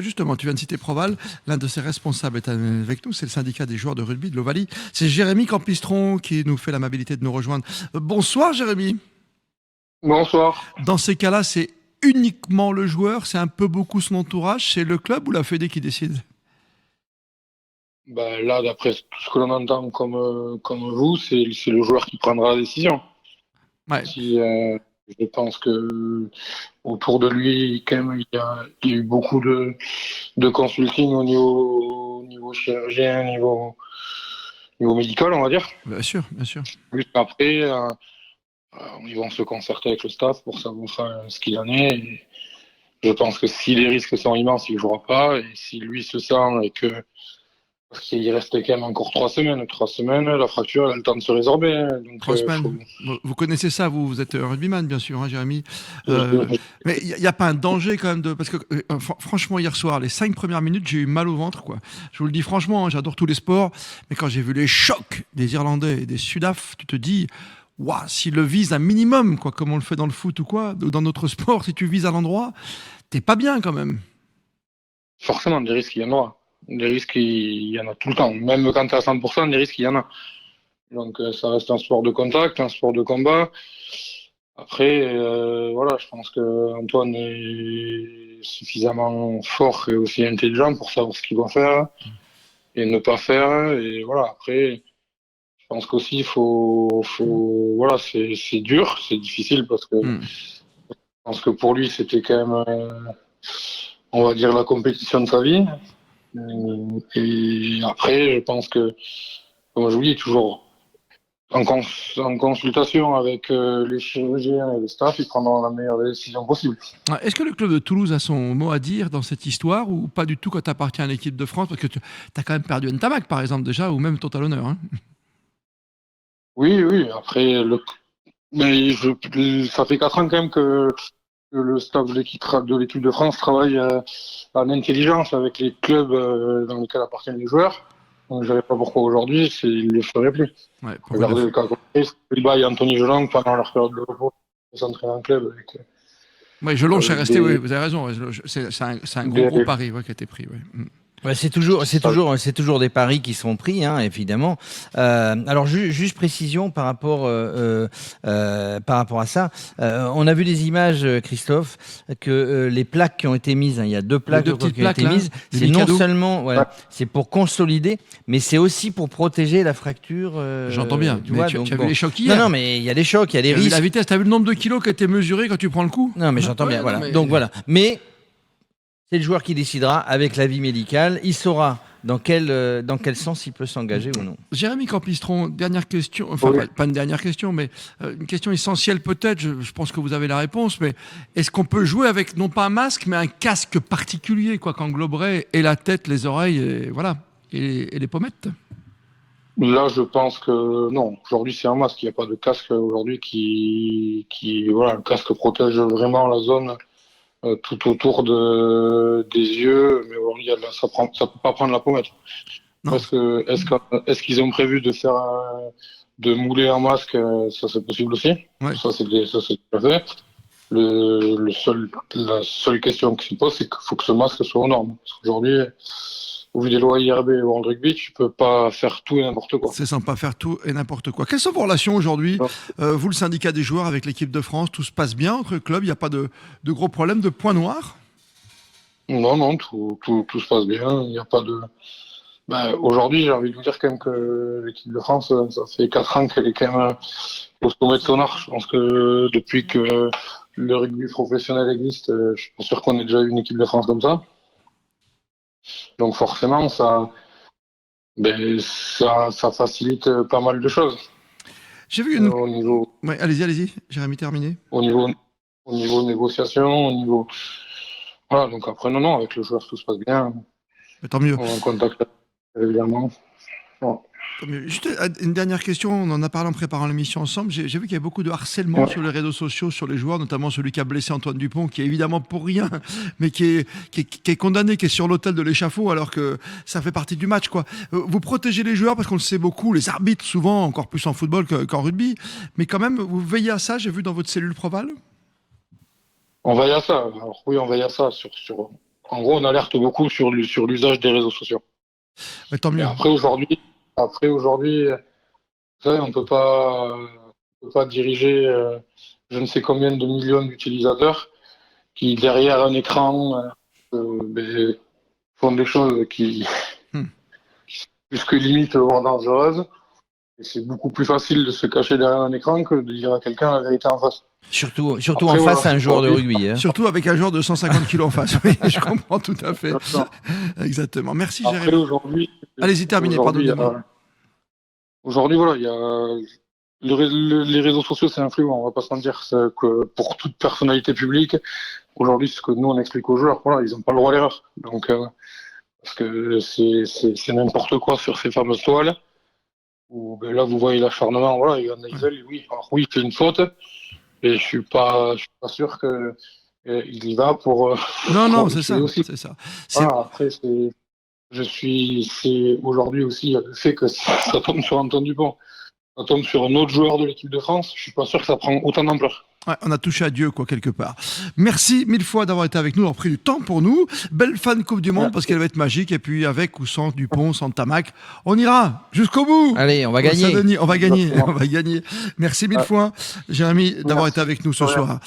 Justement, tu viens de citer Proval. L'un de ses responsables est avec nous, c'est le syndicat des joueurs de rugby de l'Ovalie. C'est Jérémy Campistron qui nous fait l'amabilité de nous rejoindre. Bonsoir Jérémy. Bonsoir. Dans ces cas-là, c'est uniquement le joueur, c'est un peu beaucoup son entourage, c'est le club ou la fédé qui décide? Là, d'après tout ce que l'on entend comme vous, c'est le joueur qui prendra la décision. Ouais, Si, je pense que autour de lui, quand même, il y a eu beaucoup de consulting au niveau chirurgien, niveau médical, on va dire. bien sûr, bien sûr. Juste après, ils vont se concerter avec le staff pour savoir ce qu'il en est. Et je pense que si les risques sont immenses, il ne jouera pas. Et si lui se sent et que parce qu'il reste quand même encore 3 semaines. 3 semaines, la fracture, elle a le temps de se résorber, hein. Donc, 3 semaines. Vous connaissez ça, vous êtes rugbyman, bien sûr, hein, Jérémy. je- Mais il n'y a pas un danger quand même de. Parce que franchement, hier soir, les 5 premières minutes, j'ai eu mal au ventre, quoi. Je vous le dis franchement, hein, j'adore tous les sports. Mais quand j'ai vu les chocs des Irlandais et des Sudaf, tu te dis. Waouh, s'il le vise un minimum, quoi, comme on le fait dans le foot ou quoi, ou dans notre sport, si tu vises à l'endroit, t'es pas bien quand même. forcément, des risques, il y en aura. Des risques, il y en a tout le temps. Même quand tu es à 100%, des risques, il y en a. Donc, ça reste un sport de contact, un sport de combat. Après, voilà, je pense que Antoine est suffisamment fort et aussi intelligent pour savoir ce qu'il doit faire et ne pas faire. Et voilà, après, je pense qu'aussi, voilà, c'est dur, c'est difficile parce que je Hmm. pense que pour lui, c'était quand même, on va dire, la compétition de sa vie. Et après, je pense que, comme je vous dis, toujours en consultation avec les chirurgiens et le staff, ils prendront la meilleure décision possible. Est-ce que le club de Toulouse a son mot à dire dans cette histoire ou pas du tout quand tu appartiens à l'équipe de France? Parce que tu as quand même perdu Ntamak, par exemple, déjà, ou même Total Honneur. Hein. Oui, oui, après, ça fait 4 ans quand même que le staff de l'équipe de France travaille en intelligence avec les clubs dans lesquels appartiennent les joueurs. Donc, je ne savais pas pourquoi aujourd'hui, ils ne le feraient plus. Ouais, pourquoi Regardez le cas concret, Saliba et Anthony Jolang pendant leur période de repos, ils s'entraînent en club ouais, Jelonche est avec resté, oui, vous avez raison. Ouais, c'est un gros, gros des, pari ouais, qui a été pris. Ouais. Mm. Ouais, c'est toujours des paris qui sont pris, hein, évidemment. Alors, juste précision par rapport à ça. On a vu des images, Christophe, que les plaques qui ont été mises, hein, il y a 2 plaques deux petites qui ont été plaques, là, mises. des C'est non Mikado. seulement, voilà, c'est pour consolider, mais c'est aussi pour protéger la fracture. J'entends bien. Tu Mais vois, tu donc as vu bon. les chocs hier? Non, mais il y a des chocs, il y a des T'as vu risques. la vitesse, tu as vu le nombre de kilos qui a été mesuré quand tu prends le coup? Non, mais j'entends Ouais, bien. non, Voilà. mais- Donc voilà. Mais c'est le joueur qui décidera avec l'avis médical. Il saura dans quel sens il peut s'engager ou non. Jérémy Campistron, dernière question, enfin Oui. pas une dernière question, mais une question essentielle peut-être, je pense que vous avez la réponse, mais est-ce qu'on peut jouer avec non pas un masque, mais un casque particulier, quoi, qu'engloberait et la tête, les oreilles, et, voilà, et les pommettes? Là, je pense que non. Aujourd'hui, c'est un masque. Il n'y a pas de casque aujourd'hui voilà, le casque protège vraiment la zone tout autour des yeux. Mais aujourd'hui, ça peut pas prendre la pommette. Non. Est-ce qu'ils ont prévu de mouler un masque? Ça, c'est possible aussi. Ouais. Ça, c'est tout à fait. La seule question qui se pose, c'est qu'il faut que ce masque soit aux normes. Parce qu'aujourd'hui, au vu des lois IRB et World Rugby, tu peux pas faire tout et n'importe quoi. C'est sans pas faire tout et n'importe quoi. Quelles sont vos relations aujourd'hui, vous, le syndicat des joueurs, avec l'équipe de France? Tout se passe bien entre clubs? Il n'y a pas de gros problèmes, de points noirs? Non, non, tout se passe bien. Il n'y a pas de. Aujourd'hui, j'ai envie de vous dire quand même que l'équipe de France, ça fait 4 ans qu'elle est quand même au sommet de son art. Je pense que depuis que le rugby professionnel existe, je suis pas sûr qu'on ait déjà eu une équipe de France comme ça. Donc forcément, ça facilite pas mal de choses J'ai vu une... au niveau, Ouais, allez-y, Jérémy, terminé. au niveau, au niveau négociation, au niveau. Voilà, donc après, non, non, avec le joueur, tout se passe bien. Mais tant mieux. On est en contact régulièrement. Voilà. Tant mieux. Juste une dernière question, on en a parlé en préparant l'émission ensemble. J'ai vu qu'il y a beaucoup de harcèlement sur les réseaux sociaux, sur les joueurs, notamment celui qui a blessé Antoine Dupont, qui est évidemment pour rien, mais qui est condamné, qui est sur l'autel de l'échafaud, alors que ça fait partie du match, quoi. Vous protégez les joueurs parce qu'on le sait beaucoup, les arbitres souvent, encore plus en football qu'en rugby, mais quand même, vous veillez à ça, j'ai vu dans votre cellule Proval. On veille à ça. Alors oui, on veille à ça en gros, on alerte beaucoup sur l'usage des réseaux sociaux. Mais tant Et mieux. après, aujourd'hui, vous savez, on peut pas diriger je ne sais combien de millions d'utilisateurs qui, derrière un écran, font des choses qui Hmm. sont plus que limite, voire dangereuses. Et c'est beaucoup plus facile de se cacher derrière un écran que de dire à quelqu'un la vérité en face. Surtout Après, en voilà, face à un joueur de aujourd'hui- rugby. Hein. Surtout avec un joueur de 150 kilos en face. Oui, je comprends tout à fait. Exactement. Merci, Après, Jérémy. aujourd'hui, Allez-y, terminez, aujourd'hui, pardonnez-moi. aujourd'hui, voilà, il y a les réseaux sociaux, c'est influent, on va pas se mentir. C'est que pour toute personnalité publique, aujourd'hui, ce que nous on explique aux joueurs, voilà, ils n'ont pas le droit à l'erreur. Donc, parce que c'est n'importe quoi sur ces fameuses toiles. Où, là, vous voyez l'acharnement, voilà, il y en a, ils veulent, oui, alors oui, c'est une faute, et je suis pas sûr que il y va pour. Non, non, pour c'est ça. tuer aussi. C'est ça. C'est- Voilà, après, c'est aujourd'hui aussi, il y a le fait que ça tombe sur Antoine Dupont. Ça tombe sur un autre joueur de l'équipe de France, je suis pas sûr que ça prend autant d'ampleur. Ouais, on a touché à Dieu, quoi, quelque part. Merci mille fois d'avoir été avec nous, d'avoir pris du temps pour nous. Belle fin de Coupe du Monde, parce qu'elle va être magique. Et puis, avec ou sans Dupont, sans Tamac, on ira jusqu'au bout. Allez, on va Au gagner. Saint-Denis, on va gagner. Exactement. On va gagner. Merci mille fois, Jérémy, d'avoir été avec nous ce De rien. soir.